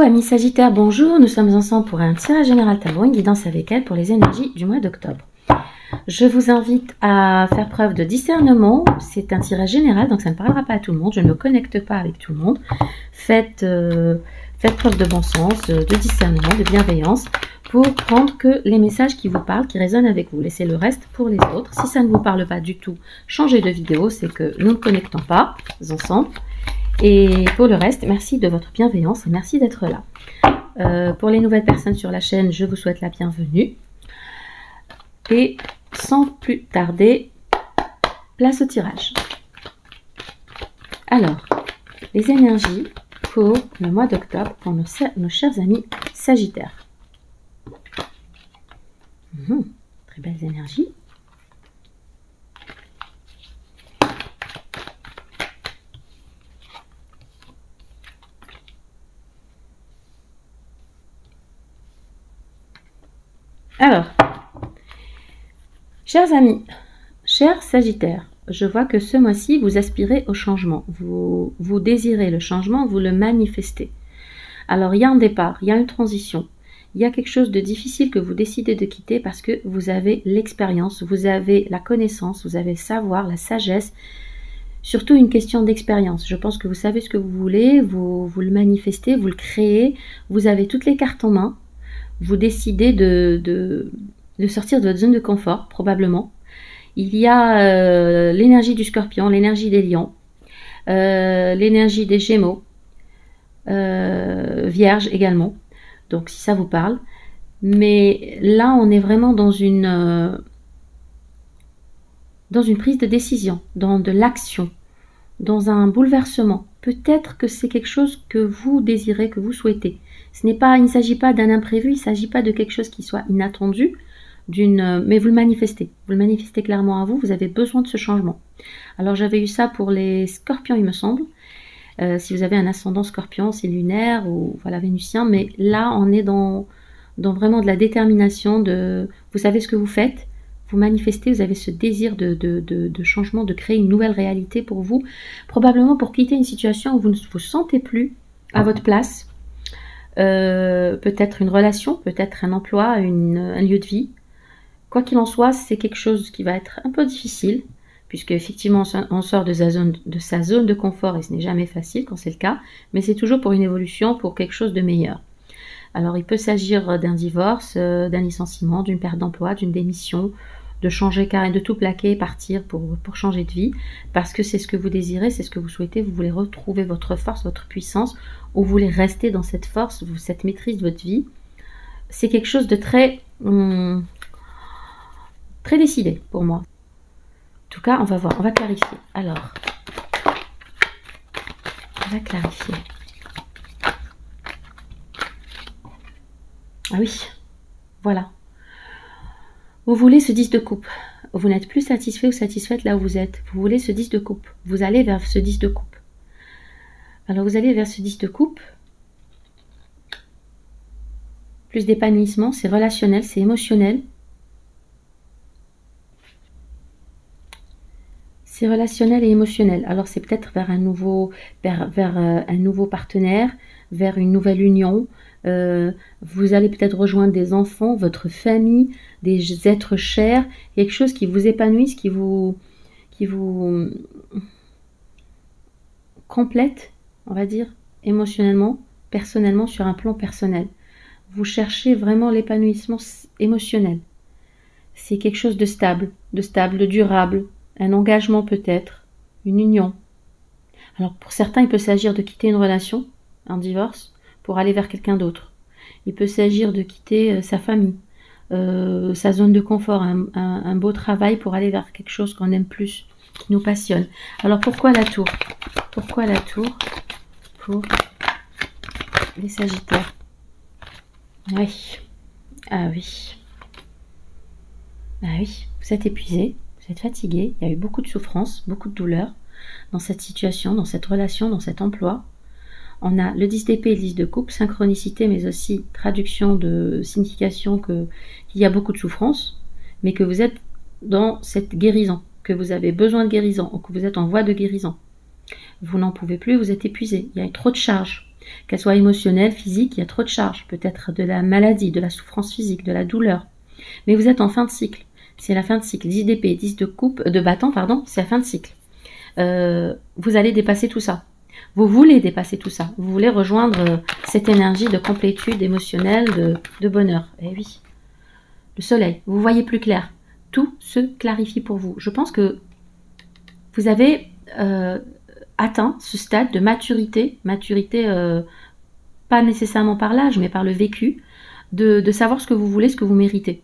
amis Sagittaires, bonjour, nous sommes ensemble pour un tirage général tarot, une guidance avec elle pour les énergies du mois d'octobre. Je vous invite à faire preuve de discernement, c'est un tirage général donc ça ne parlera pas à tout le monde, je ne me connecte pas avec tout le monde. Faites preuve de bon sens, de discernement, de bienveillance pour prendre que les messages qui vous parlent, qui résonnent avec vous. Laissez le reste pour les autres. Si ça ne vous parle pas du tout, changez de vidéo, c'est que nous ne connectons pas ensemble. Et pour le reste, merci de votre bienveillance et merci d'être là. Pour les nouvelles personnes sur la chaîne, je vous souhaite la bienvenue. Et sans plus tarder, place au tirage. Alors, les énergies pour le mois d'octobre pour nos chers amis Sagittaires. Très belles énergies. Alors, chers amis, chers Sagittaires, je vois que ce mois-ci, vous aspirez au changement. Vous désirez le changement, vous le manifestez. Alors, il y a un départ, il y a une transition. Il y a quelque chose de difficile que vous décidez de quitter parce que vous avez l'expérience, vous avez la connaissance, vous avez le savoir, la sagesse. Surtout une question d'expérience. Je pense que vous savez ce que vous voulez, vous le manifestez, vous le créez. Vous avez toutes les cartes en main. Vous décidez de sortir de votre zone de confort, probablement. Il y a l'énergie du Scorpion, l'énergie des Lions, l'énergie des Gémeaux, Vierge également. Donc, si ça vous parle. Mais là, on est vraiment dans une prise de décision, dans de l'action, dans un bouleversement. Peut-être que c'est quelque chose que vous désirez, que vous souhaitez. Il ne s'agit pas d'un imprévu, il ne s'agit pas de quelque chose qui soit inattendu, mais vous le manifestez. Vous le manifestez clairement à vous, vous avez besoin de ce changement. Alors j'avais eu ça pour les Scorpions, il me semble. Si vous avez un ascendant Scorpion, c'est lunaire ou voilà vénusien, mais là on est dans vraiment de la détermination, vous savez ce que vous faites, vous manifestez, vous avez ce désir de changement, de créer une nouvelle réalité pour vous, probablement pour quitter une situation où vous ne vous sentez plus à votre place. Peut-être une relation, peut-être un emploi, un lieu de vie. Quoi qu'il en soit, c'est quelque chose qui va être un peu difficile, puisque effectivement on sort de sa zone de confort et ce n'est jamais facile quand c'est le cas, mais c'est toujours pour une évolution, pour quelque chose de meilleur. Alors il peut s'agir d'un divorce, d'un licenciement, d'une perte d'emploi, d'une démission, de changer carrément, de tout plaquer et partir pour changer de vie, parce que c'est ce que vous désirez, c'est ce que vous souhaitez, vous voulez retrouver votre force, votre puissance, ou vous voulez rester dans cette force, cette maîtrise de votre vie. C'est quelque chose de très décidé pour moi. En tout cas, on va voir, on va clarifier. Alors, on va clarifier. Ah oui, voilà. Vous voulez ce 10 de coupe. Vous n'êtes plus satisfait ou satisfaite là où vous êtes. Vous voulez ce 10 de coupe. Vous allez vers ce 10 de coupe. Alors vous allez vers ce 10 de coupe. Plus d'épanouissement, c'est relationnel, c'est émotionnel. C'est relationnel et émotionnel. Alors c'est peut-être vers un nouveau partenaire, vers une nouvelle union. Vous allez peut-être rejoindre des enfants, votre famille, des êtres chers, quelque chose qui vous épanouisse, qui vous complète, on va dire, émotionnellement, personnellement, sur un plan personnel. Vous cherchez vraiment l'épanouissement émotionnel. C'est quelque chose de stable, de durable, un engagement peut-être, une union. Alors pour certains, il peut s'agir de quitter une relation, un divorce, pour aller vers quelqu'un d'autre. Il peut s'agir de quitter sa famille, sa zone de confort, un beau travail pour aller vers quelque chose qu'on aime plus, qui nous passionne. Alors pourquoi la tour? Pourquoi la tour pour les Sagittaires? Oui. Ah oui. Ah oui, vous êtes épuisé, vous êtes fatigué, il y a eu beaucoup de souffrance, beaucoup de douleur dans cette situation, dans cette relation, dans cet emploi. On a le 10 d'épée et le 10 de coupe, synchronicité, mais aussi traduction de signification qu'il y a beaucoup de souffrance, mais que vous êtes dans cette guérison, que vous avez besoin de guérison, ou que vous êtes en voie de guérison. Vous n'en pouvez plus, vous êtes épuisé, il y a trop de charges. Qu'elle soit émotionnelle, physique, il y a trop de charges. Peut-être de la maladie, de la souffrance physique, de la douleur. Mais vous êtes en fin de cycle. C'est la fin de cycle. 10 d'épée, 10 de bâton, pardon, c'est la fin de cycle. Vous allez dépasser tout ça. Vous voulez dépasser tout ça. Vous voulez rejoindre cette énergie de complétude émotionnelle, de bonheur. Eh oui. Le soleil, vous voyez plus clair. Tout se clarifie pour vous. Je pense que vous avez atteint ce stade de maturité, pas nécessairement par l'âge, mais par le vécu, de savoir ce que vous voulez, ce que vous méritez.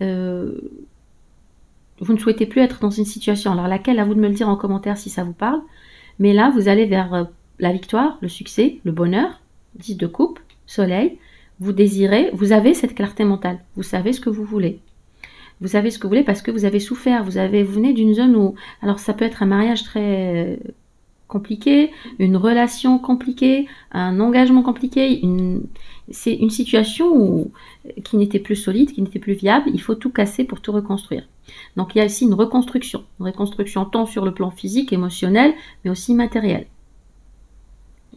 Vous ne souhaitez plus être dans une situation, alors laquelle, à vous de me le dire en commentaire si ça vous parle, mais là, vous allez vers la victoire, le succès, le bonheur, 10 de coupe, soleil, vous désirez, vous avez cette clarté mentale, vous savez ce que vous voulez. Vous savez ce que vous voulez parce que vous avez souffert, vous venez d'une zone où, alors ça peut être un mariage très compliqué, une relation compliquée, un engagement compliqué, c'est une situation qui n'était plus solide, qui n'était plus viable, il faut tout casser pour tout reconstruire. Donc il y a aussi une reconstruction tant sur le plan physique, émotionnel, mais aussi matériel.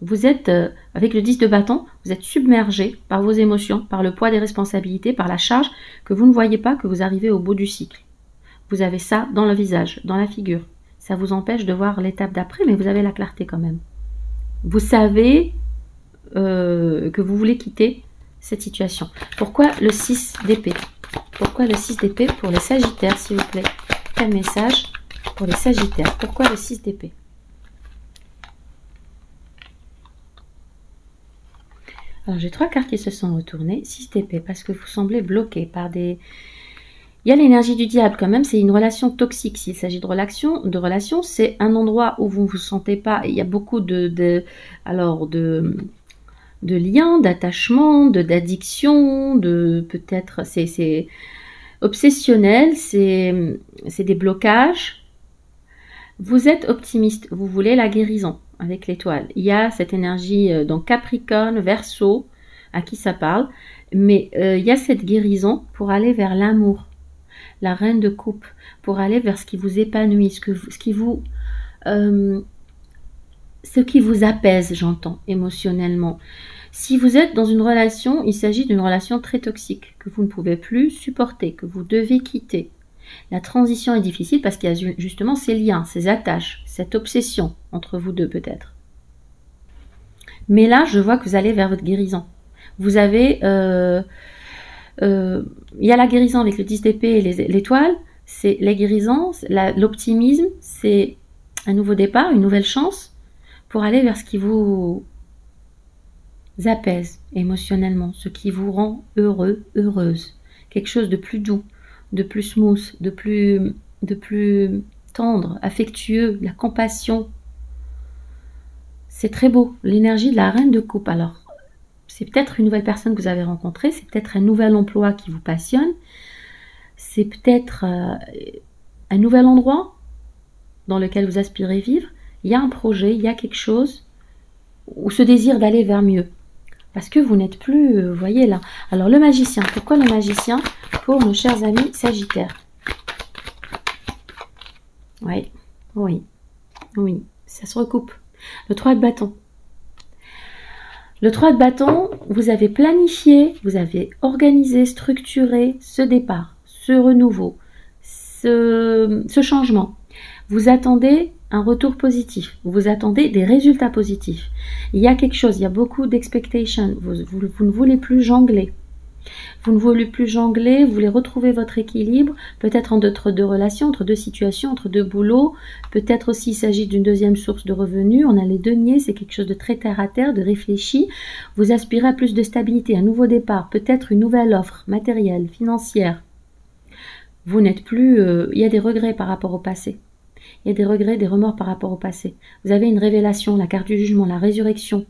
Vous êtes, avec le 10 de bâton, vous êtes submergé par vos émotions, par le poids des responsabilités, par la charge que vous ne voyez pas que vous arrivez au bout du cycle. Vous avez ça dans le visage, dans la figure. Ça vous empêche de voir l'étape d'après, mais vous avez la clarté quand même. Vous savez que vous voulez quitter cette situation. Pourquoi le 6 d'épée? Pourquoi le 6 d'épée pour les Sagittaires, s'il vous plaît? Quel message pour les Sagittaires? Pourquoi le 6 d'épée? Alors, j'ai 3 cartes qui se sont retournées. 6 d'épée, parce que vous semblez bloqué par des... Il y a l'énergie du diable quand même, c'est une relation toxique. S'il s'agit de relation, c'est un endroit où vous ne vous sentez pas... Il y a beaucoup de liens, d'attachement, d'addiction, peut-être... C'est obsessionnel, c'est des blocages. Vous êtes optimiste, vous voulez la guérison. Avec l'étoile. Il y a cette énergie dans Capricorne, Verseau, à qui ça parle, mais il y a cette guérison pour aller vers l'amour, la reine de coupe, pour aller vers ce qui vous épanouit, ce qui vous apaise, j'entends, émotionnellement. Si vous êtes dans une relation, il s'agit d'une relation très toxique, que vous ne pouvez plus supporter, que vous devez quitter. La transition est difficile parce qu'il y a justement ces liens, ces attaches, cette obsession entre vous deux peut-être. Mais là, je vois que vous allez vers votre guérison. Vous avez... il y a la guérison avec le 10 d'épée et l'étoile. C'est la guérison, l'optimisme, c'est un nouveau départ, une nouvelle chance pour aller vers ce qui vous apaise émotionnellement, ce qui vous rend heureux, heureuse. Quelque chose de plus doux, de plus smooth, de plus tendre, affectueux, la compassion. C'est très beau, l'énergie de la reine de coupe. Alors, c'est peut-être une nouvelle personne que vous avez rencontrée, c'est peut-être un nouvel emploi qui vous passionne, c'est peut-être un nouvel endroit dans lequel vous aspirez vivre. Il y a un projet, il y a quelque chose, ou ce désir d'aller vers mieux. Parce que vous n'êtes plus, vous voyez là. Alors le magicien, pourquoi le magicien pour nos chers amis Sagittaires? Oui, ça se recoupe. Le 3 de bâton. Le 3 de bâton, vous avez planifié, vous avez organisé, structuré ce départ, ce renouveau, ce changement. Vous attendez un retour positif, vous attendez des résultats positifs. Il y a quelque chose, il y a beaucoup d'expectations, vous ne voulez plus jongler. Vous ne voulez plus jongler, vous voulez retrouver votre équilibre, peut-être entre deux relations, entre deux situations, entre deux boulots. Peut-être aussi il s'agit d'une deuxième source de revenus. On a les deniers, c'est quelque chose de très terre à terre, de réfléchi. Vous aspirez à plus de stabilité, un nouveau départ, peut-être une nouvelle offre matérielle, financière. Vous n'êtes plus... il y a des regrets par rapport au passé. Il y a des regrets, des remords par rapport au passé. Vous avez une révélation, la carte du jugement, la résurrection.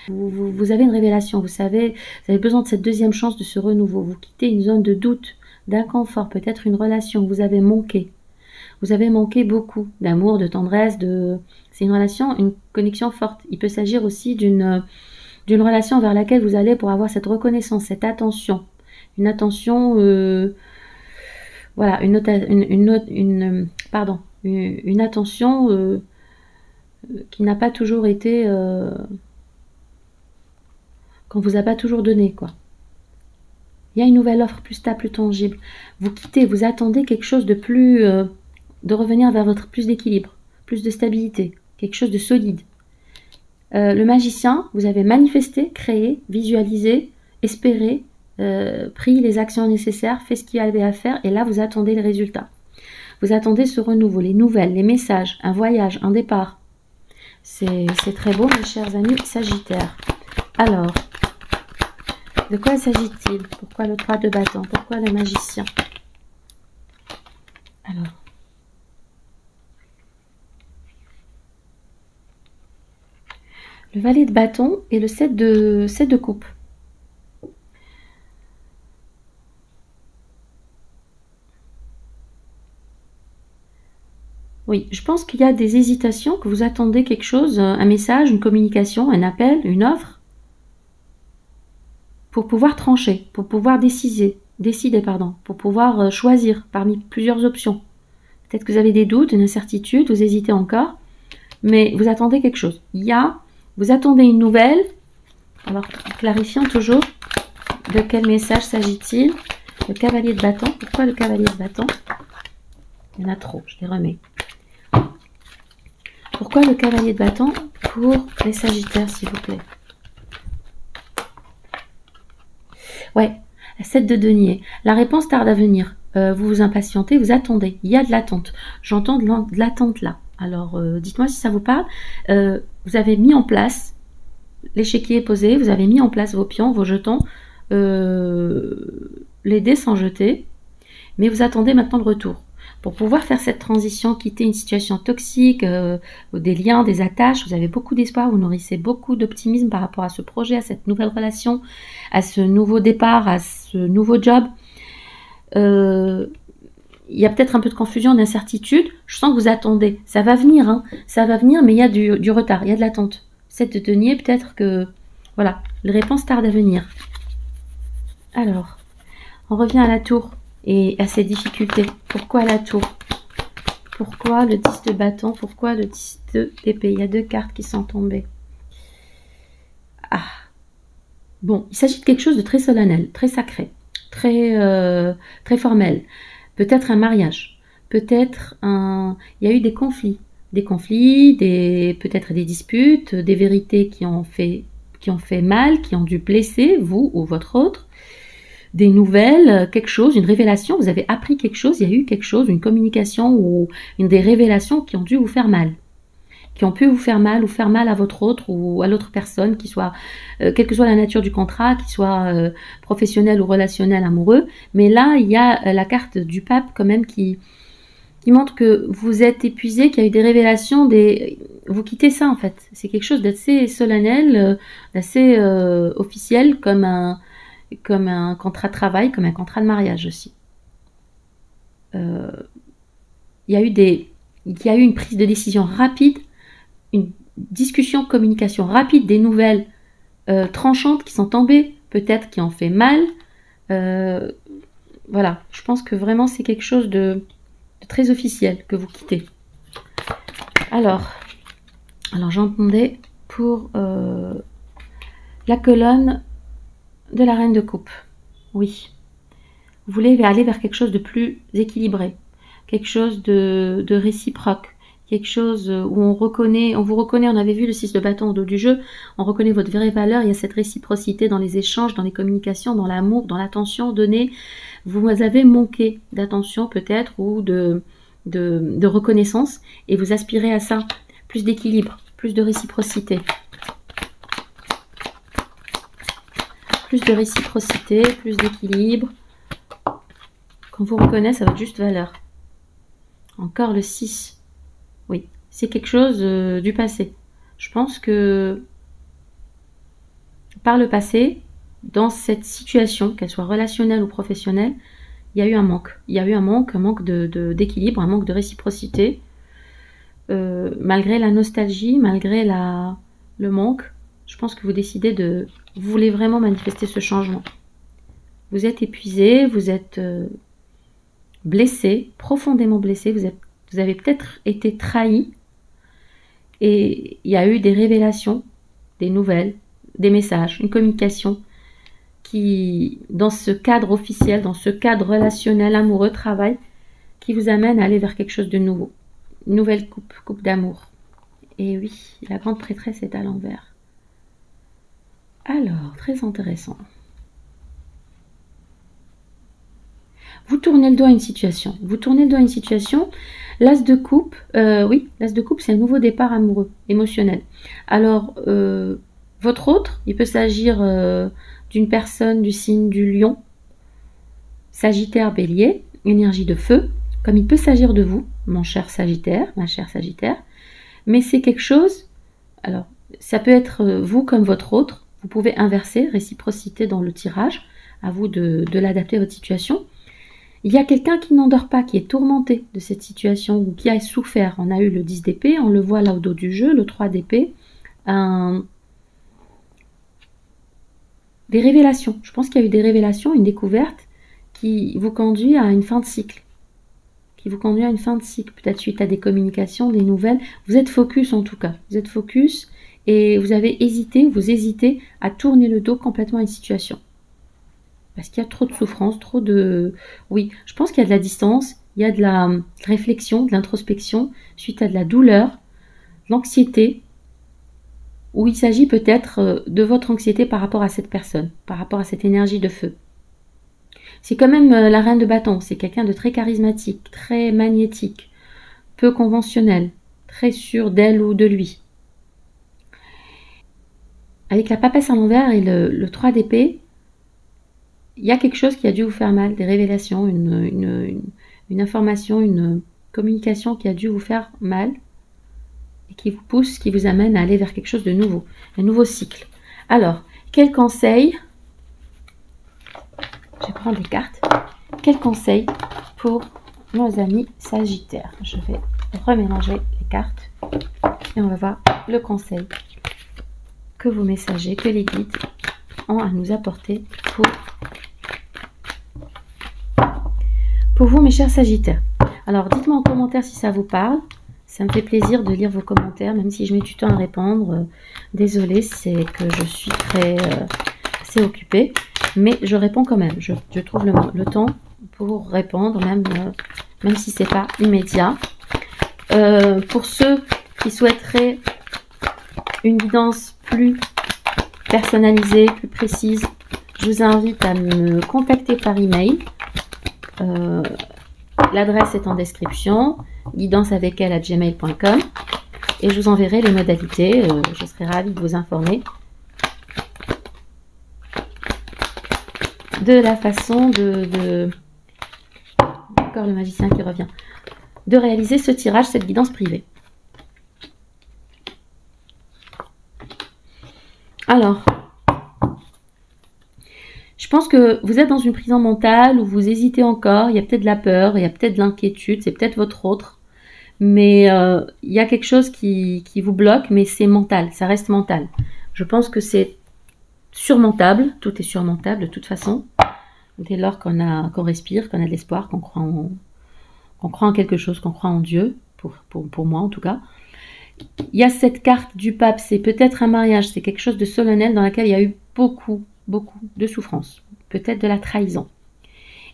Vous avez une révélation, vous avez besoin de cette deuxième chance, de ce renouveau. Vous quittez une zone de doute, d'inconfort, peut-être une relation que vous avez manqué. Vous avez manqué beaucoup d'amour, de tendresse, c'est une relation, une connexion forte. Il peut s'agir aussi d'une relation vers laquelle vous allez pour avoir cette reconnaissance, cette attention. Une attention, voilà, une attention qui n'a pas toujours été... qu'on ne vous a pas toujours donné, quoi. Il y a une nouvelle offre plus stable, plus tangible. Vous quittez, vous attendez quelque chose de plus... de revenir vers votre plus d'équilibre, plus de stabilité, quelque chose de solide. Le magicien, vous avez manifesté, créé, visualisé, espéré, pris les actions nécessaires, fait ce qu'il y avait à faire, et là vous attendez les résultats. Vous attendez ce renouveau, les nouvelles, les messages, un voyage, un départ. C'est très beau, mes chers amis Sagittaires. Alors, de quoi s'agit-il? Pourquoi le 3 de bâton? Pourquoi le magicien? Alors, le valet de bâton et le 7 de coupe. Oui, je pense qu'il y a des hésitations, que vous attendez quelque chose, un message, une communication, un appel, une offre, pour pouvoir trancher, pour pouvoir décider, pour pouvoir choisir parmi plusieurs options. Peut-être que vous avez des doutes, une incertitude, vous hésitez encore, mais vous attendez quelque chose. Vous attendez une nouvelle. Alors, clarifions toujours de quel message s'agit-il. Le cavalier de bâton. Pourquoi le cavalier de bâton? Il y en a trop, je les remets. Pourquoi le cavalier de bâton pour les Sagittaires, s'il vous plaît? Ouais, 7 de denier. La réponse tarde à venir. Vous vous impatientez, vous attendez. Il y a de l'attente. J'entends de l'attente là. Alors, dites-moi si ça vous parle. Vous avez mis en place, l'échiquier est posé, vous avez mis en place vos pions, vos jetons, les dés sont jetés, mais vous attendez maintenant le retour. Pour pouvoir faire cette transition, quitter une situation toxique, des liens, des attaches, vous avez beaucoup d'espoir, vous nourrissez beaucoup d'optimisme par rapport à ce projet, à cette nouvelle relation, à ce nouveau départ, à ce nouveau job. Il y a peut-être un peu de confusion, d'incertitude. Je sens que vous attendez. Ça va venir, hein. Ça va venir, mais il y a du retard, il y a de l'attente. 7 de denier, peut-être que... Voilà, les réponses tardent à venir. Alors, on revient à la tour et à ses difficultés. Pourquoi la tour? Pourquoi le 10 de bâton? Pourquoi le 10 d'épée? Il y a 2 cartes qui sont tombées. Ah. Bon, il s'agit de quelque chose de très solennel, très sacré, très formel. Peut-être un mariage, peut-être un... Il y a eu des conflits, peut-être des disputes, des vérités qui ont fait mal, qui ont dû blesser vous ou votre autre, des nouvelles, quelque chose, une révélation, vous avez appris quelque chose, il y a eu quelque chose, une communication ou des révélations qui ont dû vous faire mal, qui ont pu vous faire mal ou faire mal à votre autre ou à l'autre personne, qui soit, quelle que soit la nature du contrat, qui soit professionnel ou relationnel, amoureux. Mais là, il y a la carte du pape quand même qui montre que vous êtes épuisé, qu'il y a eu des révélations, vous quittez ça en fait. C'est quelque chose d'assez solennel, d'assez officiel, comme un contrat de travail, comme un contrat de mariage aussi. Il y a eu une prise de décision rapide, une discussion, communication rapide, des nouvelles tranchantes qui sont tombées, peut-être qui ont fait mal. Voilà, je pense que vraiment c'est quelque chose de très officiel que vous quittez. Alors j'entendais pour la colonne de la reine de coupe. Oui, vous voulez aller vers quelque chose de plus équilibré, quelque chose de réciproque, quelque chose où on vous reconnaît, on avait vu le 6 de bâton au dos du jeu, on reconnaît votre vraie valeur, il y a cette réciprocité dans les échanges, dans les communications, dans l'amour, dans l'attention donnée. Vous avez manqué d'attention peut-être ou de reconnaissance et vous aspirez à ça, plus d'équilibre, plus de réciprocité. Plus de réciprocité, plus d'équilibre. Quand vous reconnaissez à votre juste valeur. Encore le 6. Oui, c'est quelque chose du passé. Je pense que par le passé, dans cette situation, qu'elle soit relationnelle ou professionnelle, il y a eu un manque. Il y a eu un manque d'équilibre, un manque de réciprocité. Malgré la nostalgie, malgré le manque, je pense que vous décidez vous voulez vraiment manifester ce changement. Vous êtes épuisé, vous êtes blessé, profondément blessé, vous avez peut-être été trahi et il y a eu des révélations, des nouvelles, des messages, une communication qui, dans ce cadre officiel, dans ce cadre relationnel, amoureux, travail, qui vous amène à aller vers quelque chose de nouveau. Une nouvelle coupe d'amour. Et oui, la grande prêtresse est à l'envers. Alors, très intéressant. Vous tournez le dos à une situation. Vous tournez le dos à une situation. L'as de coupe, oui, l'as de coupe, c'est un nouveau départ amoureux, émotionnel. Alors, votre autre, il peut s'agir d'une personne du signe du lion, Sagittaire, Bélier, énergie de feu, comme il peut s'agir de vous, mon cher Sagittaire, ma chère Sagittaire, mais c'est quelque chose, alors, ça peut être vous comme votre autre, vous pouvez inverser, réciprocité dans le tirage, à vous de l'adapter à votre situation. Il y a quelqu'un qui n'endort pas, qui est tourmenté de cette situation ou qui a souffert. On a eu le 10 d'épée, on le voit là au dos du jeu, le 3 d'épée. Des révélations. Je pense qu'il y a eu des révélations, une découverte qui vous conduit à une fin de cycle. Peut-être suite à des communications, des nouvelles. Vous êtes focus en tout cas. Vous êtes focus et vous hésitez à tourner le dos complètement à une situation. Parce qu'il y a trop de souffrance, trop de... Oui, je pense qu'il y a de la distance, il y a de la réflexion, de l'introspection, suite à de la douleur, de l'anxiété, où il s'agit peut-être de votre anxiété par rapport à cette personne, par rapport à cette énergie de feu. C'est quand même la reine de bâton, c'est quelqu'un de très charismatique, très magnétique, peu conventionnel, très sûr d'elle ou de lui. Avec la papesse à l'envers et le 3 d'épée, il y a quelque chose qui a dû vous faire mal, des révélations, une information, une communication qui a dû vous faire mal et qui vous pousse, qui vous amène à aller vers quelque chose de nouveau, un nouveau cycle. Alors, quel conseil, je vais prendre des cartes, quel conseil pour nos amis Sagittaires? Je vais remélanger les cartes et on va voir le conseil que vos messagers, que les guides ont à nous apporter pour vous, mes chers Sagittaires. Alors, dites-moi en commentaire si ça vous parle. Ça me fait plaisir de lire vos commentaires, même si je mets du temps à répondre. Désolée, c'est que je suis assez occupée. Mais je réponds quand même. Je trouve le temps pour répondre, même si ce n'est pas immédiat. Pour ceux qui souhaiteraient une guidance plus personnalisée, plus précise, je vous invite à me contacter par email. L'adresse est en description, guidanceavecelle@gmail.com, et je vous enverrai les modalités. Je serai ravie de vous informer de la façon encore le magicien qui revient, de réaliser ce tirage, cette guidance privée. Alors, je pense que vous êtes dans une prison mentale où vous hésitez encore, il y a peut-être de la peur, il y a peut-être de l'inquiétude, c'est peut-être votre autre, mais il y a quelque chose qui vous bloque, mais c'est mental, ça reste mental. Je pense que c'est surmontable, tout est surmontable de toute façon, dès lors qu'on respire, qu'on a de l'espoir, qu'on croit en quelque chose, qu'on croit en Dieu, pour moi en tout cas. Il y a cette carte du pape, c'est peut-être un mariage, c'est quelque chose de solennel dans lequel il y a eu beaucoup de souffrance, peut-être de la trahison.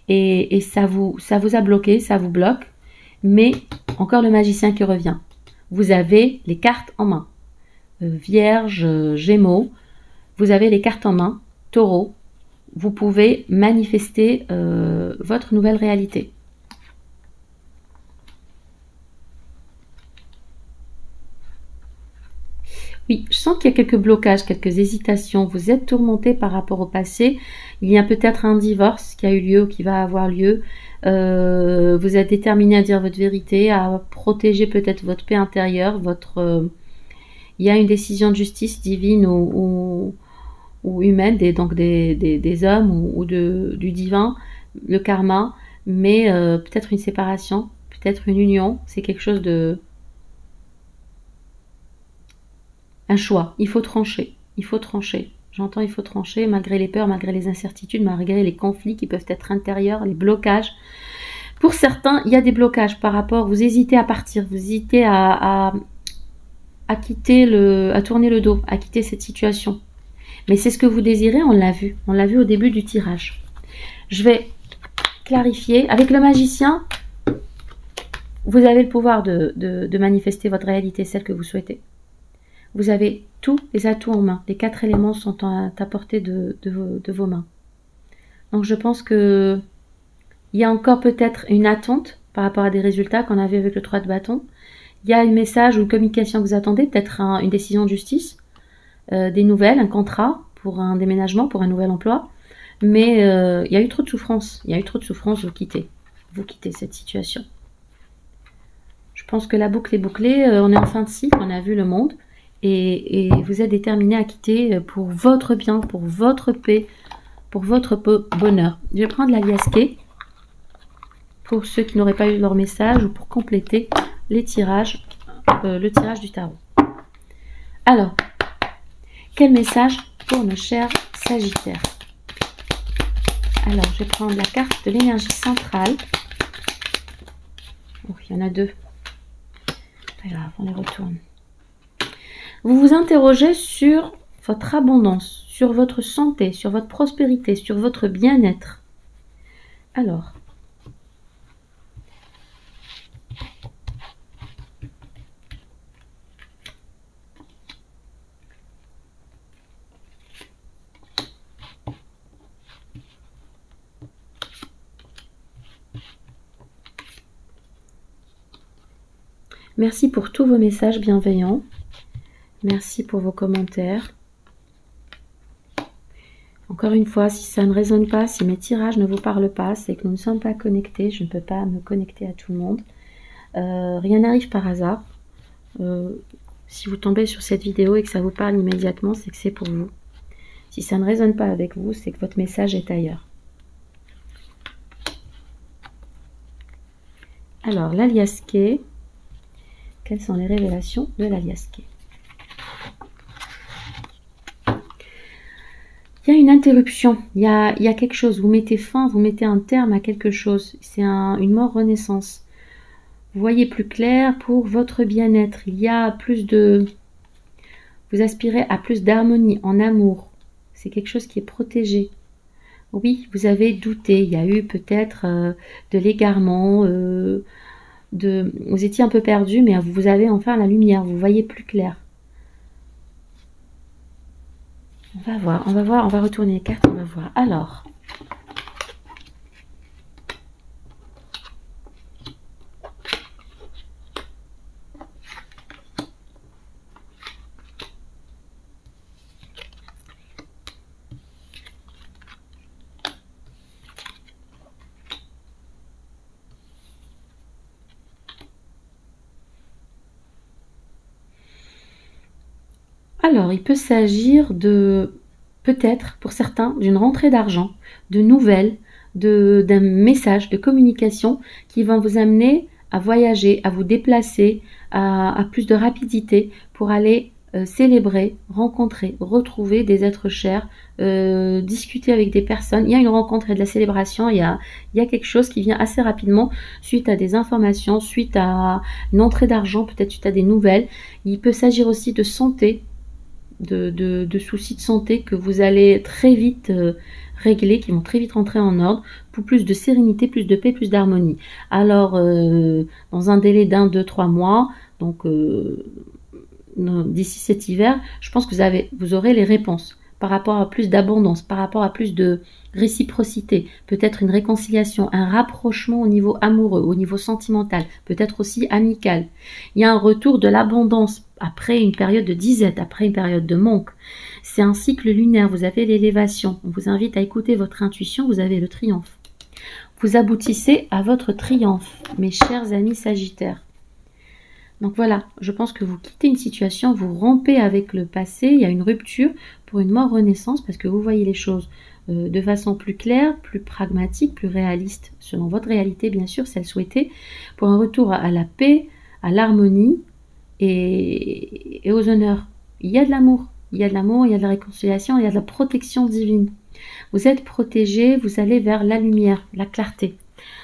Et ça vous a bloqué, ça vous bloque, mais encore le magicien qui revient. Vous avez les cartes en main. Vierge, Gémeaux, vous avez les cartes en main, Taureau, vous pouvez manifester votre nouvelle réalité. Oui, je sens qu'il y a quelques blocages, quelques hésitations. Vous êtes tourmenté par rapport au passé. Il y a peut-être un divorce qui a eu lieu, qui va avoir lieu. Vous êtes déterminé à dire votre vérité, à protéger peut-être votre paix intérieure. Il y a une décision de justice divine ou humaine, donc des hommes ou du divin, le karma, mais peut-être une séparation, peut-être une union. C'est quelque chose de... Un choix, il faut trancher, J'entends il faut trancher, malgré les peurs, malgré les incertitudes, malgré les conflits qui peuvent être intérieurs, les blocages. Pour certains, il y a des blocages par rapport, vous hésitez à partir, vous hésitez à quitter à tourner le dos, à quitter cette situation. Mais c'est ce que vous désirez, on l'a vu. On l'a vu au début du tirage. Je vais clarifier. Avec le magicien, vous avez le pouvoir de manifester votre réalité, celle que vous souhaitez. Vous avez tous les atouts en main. Les 4 éléments sont à portée de vos mains. Donc je pense que il y a encore peut-être une attente par rapport à des résultats qu'on avait avec le 3 de bâton. Il y a un message ou une communication que vous attendez, peut-être une décision de justice, des nouvelles, un contrat pour un déménagement, pour un nouvel emploi. Mais il y a eu trop de souffrance. Il y a eu trop de souffrance, vous quittez. Vous quittez cette situation. Je pense que la boucle est bouclée. On est en fin de cycle, on a vu le monde. Et vous êtes déterminé à quitter pour votre bien, pour votre paix, pour votre bonheur. Je vais prendre la liasquée pour ceux qui n'auraient pas eu leur message ou pour compléter les tirages, le tirage du tarot. Alors, quel message pour nos chers Sagittaires? Alors, je vais prendre la carte de l'énergie centrale. Oh, il y en a 2. Pas grave, on les retourne. Vous vous interrogez sur votre abondance, sur votre santé, sur votre prospérité, sur votre bien-être. Alors, merci pour tous vos messages bienveillants. Merci pour vos commentaires. Encore une fois, si ça ne résonne pas, si mes tirages ne vous parlent pas, c'est que nous ne sommes pas connectés. Je ne peux pas me connecter à tout le monde. Rien n'arrive par hasard. Si vous tombez sur cette vidéo et que ça vous parle immédiatement, c'est que c'est pour vous. Si ça ne résonne pas avec vous, c'est que votre message est ailleurs. Alors, la liasquée. Quelles sont les révélations de la liasquée? Il y a une interruption, il y a quelque chose, vous mettez fin, vous mettez un terme à quelque chose. C'est une mort-renaissance. Vous voyez plus clair pour votre bien-être. Il y a plus de... Vous aspirez à plus d'harmonie, en amour. C'est quelque chose qui est protégé. Oui, vous avez douté. Il y a eu peut-être de l'égarement. Vous étiez un peu perdu, mais vous avez enfin la lumière. Vous voyez plus clair. On va voir, on va retourner les cartes, on va voir. Alors, il peut s'agir de, peut-être pour certains, d'une rentrée d'argent, de nouvelles, d'un message, de communication qui va vous amener à voyager, à vous déplacer, à plus de rapidité pour aller célébrer, rencontrer, retrouver des êtres chers, discuter avec des personnes. Il y a une rencontre et de la célébration, il y a quelque chose qui vient assez rapidement suite à des informations, suite à une entrée d'argent, peut-être suite à des nouvelles. Il peut s'agir aussi de santé, de soucis de santé que vous allez très vite régler, qui vont très vite rentrer en ordre, pour plus de sérénité, plus de paix, plus d'harmonie. Alors, dans un délai d'1, 2, 3 mois, donc d'ici cet hiver, je pense que vous aurez les réponses par rapport à plus d'abondance, par rapport à plus de réciprocité, peut-être une réconciliation, un rapprochement au niveau amoureux, au niveau sentimental, peut-être aussi amical. Il y a un retour de l'abondance après une période de disette, après une période de manque. C'est un cycle lunaire, vous avez l'élévation. On vous invite à écouter votre intuition, vous avez le triomphe. Vous aboutissez à votre triomphe, mes chers amis Sagittaires. Donc voilà, je pense que vous quittez une situation, vous rompez avec le passé, il y a une rupture pour une mort-renaissance parce que vous voyez les choses de façon plus claire, plus pragmatique, plus réaliste, selon votre réalité bien sûr, celle souhaitée, pour un retour à la paix, à l'harmonie et aux honneurs. Il y a de l'amour, il y a de l'amour, il y a de la réconciliation, il y a de la protection divine. Vous êtes protégés, vous allez vers la lumière, la clarté.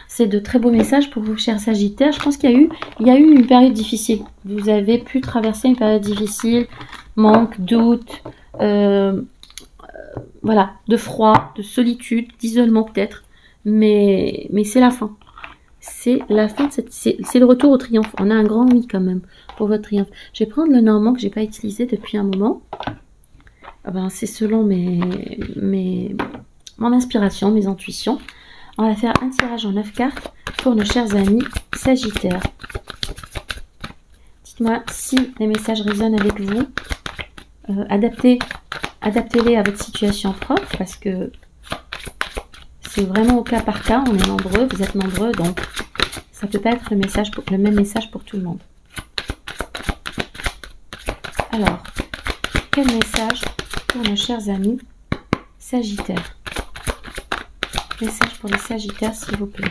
C'est de très beaux messages pour vous, chers Sagittaires. Je pense qu'il y a eu une période difficile. Vous avez pu traverser une période difficile, manque, doute, voilà, de froid, de solitude, d'isolement peut-être, mais c'est la fin. C'est la fin, c'est le retour au triomphe. On a un grand oui quand même pour votre triomphe. Je vais prendre le normand que j'ai pas utilisé depuis un moment. Ah ben, c'est selon mon inspiration, mes intuitions. On va faire un tirage en 9 cartes pour nos chers amis Sagittaires. Dites-moi si les messages résonnent avec vous. Adaptez-les à votre situation propre parce que c'est vraiment au cas par cas. On est nombreux, vous êtes nombreux, donc ça ne peut pas être le même message pour tout le monde. Alors, quel message pour nos chers amis Sagittaires? Message pour les Sagittaires, s'il vous plaît.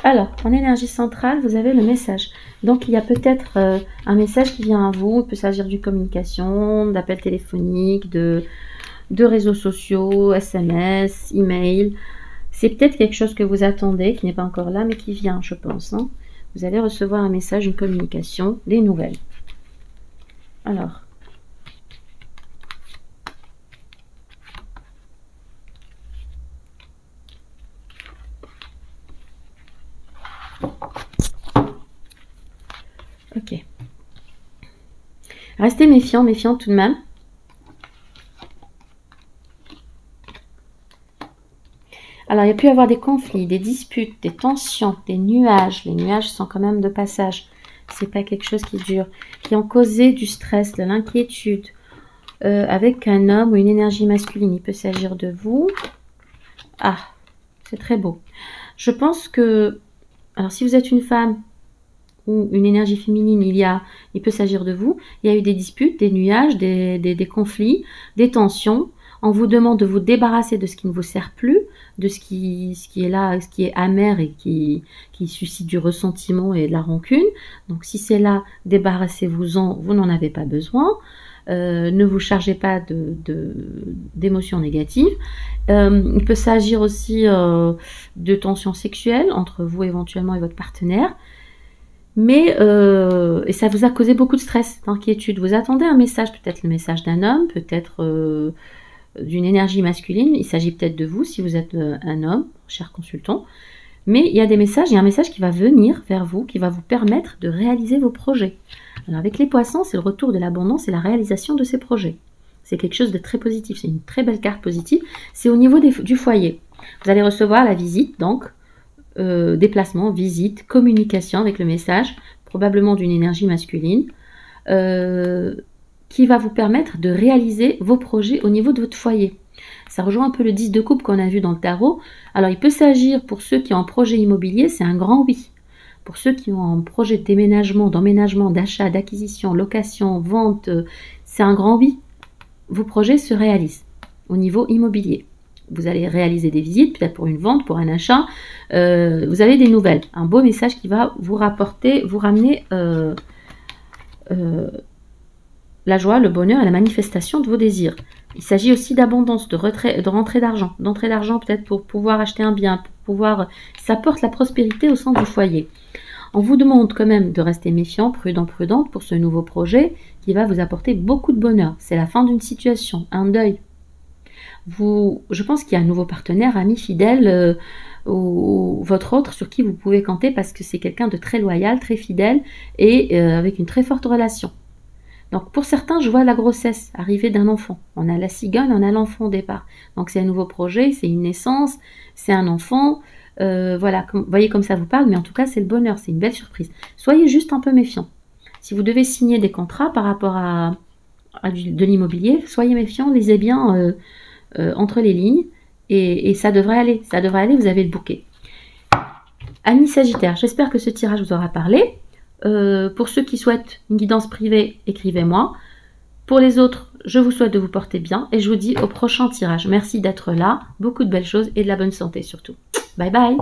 Alors, en énergie centrale, vous avez le message. Donc, il y a peut-être un message qui vient à vous. Il peut s'agir d'une communication, d'appels téléphoniques, de réseaux sociaux, SMS, email. C'est peut-être quelque chose que vous attendez, qui n'est pas encore là, mais qui vient, je pense. Hein. Vous allez recevoir un message, une communication, des nouvelles. Alors. Ok. Restez méfiants tout de même. Alors, il y a pu y avoir des conflits, des disputes, des tensions, des nuages. Les nuages sont quand même de passage. C'est pas quelque chose qui dure. Qui ont causé du stress, de l'inquiétude avec un homme ou une énergie masculine. Il peut s'agir de vous. Ah, c'est très beau. Je pense que, alors si vous êtes une femme ou une énergie féminine, il peut s'agir de vous. Il y a eu des disputes, des nuages, des conflits, des tensions. On vous demande de vous débarrasser de ce qui ne vous sert plus, de ce qui est là, ce qui est amer et qui suscite du ressentiment et de la rancune. Donc si c'est là, débarrassez-vous-en, vous n'en avez pas besoin. Ne vous chargez pas d'émotions négatives. Il peut s'agir aussi de tensions sexuelles entre vous éventuellement et votre partenaire. Mais et ça vous a causé beaucoup de stress, d'inquiétude. Vous attendez un message, peut-être le message d'un homme, peut-être d'une énergie masculine. Il s'agit peut-être de vous si vous êtes un homme, cher consultant. Mais il y a des messages, il y a un message qui va venir vers vous, qui va vous permettre de réaliser vos projets. Alors avec les poissons, c'est le retour de l'abondance et la réalisation de ces projets. C'est quelque chose de très positif, c'est une très belle carte positive. C'est au niveau du foyer. Vous allez recevoir la visite, donc, déplacement, visite, communication avec le message, probablement d'une énergie masculine, qui va vous permettre de réaliser vos projets au niveau de votre foyer. Ça rejoint un peu le 10 de coupe qu'on a vu dans le tarot. Alors il peut s'agir pour ceux qui ont un projet immobilier, c'est un grand oui. Pour ceux qui ont un projet de déménagement, d'emménagement, d'achat, d'acquisition, location, vente, c'est un grand oui. Vos projets se réalisent au niveau immobilier. Vous allez réaliser des visites, peut-être pour une vente, pour un achat. Vous avez des nouvelles. Un beau message qui va vous ramener la joie, le bonheur et la manifestation de vos désirs. Il s'agit aussi d'abondance, de rentrée d'argent. D'entrée d'argent peut-être pour pouvoir acheter un bien, pour pouvoir... Ça porte la prospérité au sein du foyer. On vous demande quand même de rester méfiant, prudent, prudente pour ce nouveau projet qui va vous apporter beaucoup de bonheur. C'est la fin d'une situation, un deuil. Je pense qu'il y a un nouveau partenaire, ami, fidèle, ou votre autre sur qui vous pouvez compter parce que c'est quelqu'un de très loyal, très fidèle et avec une très forte relation. Donc pour certains, je vois la grossesse arriver d'un enfant. On a la cigogne, on a l'enfant au départ. Donc c'est un nouveau projet, c'est une naissance, c'est un enfant. Voilà, vous voyez comme ça vous parle, mais en tout cas c'est le bonheur, c'est une belle surprise. Soyez juste un peu méfiants. Si vous devez signer des contrats par rapport à de l'immobilier, soyez méfiants, lisez bien entre les lignes et ça devrait aller, vous avez le bouquet. Amis Sagittaire, j'espère que ce tirage vous aura parlé. Pour ceux qui souhaitent une guidance privée, écrivez-moi. Pour les autres, je vous souhaite de vous porter bien et je vous dis au prochain tirage. Merci d'être là, beaucoup de belles choses et de la bonne santé surtout. Bye bye.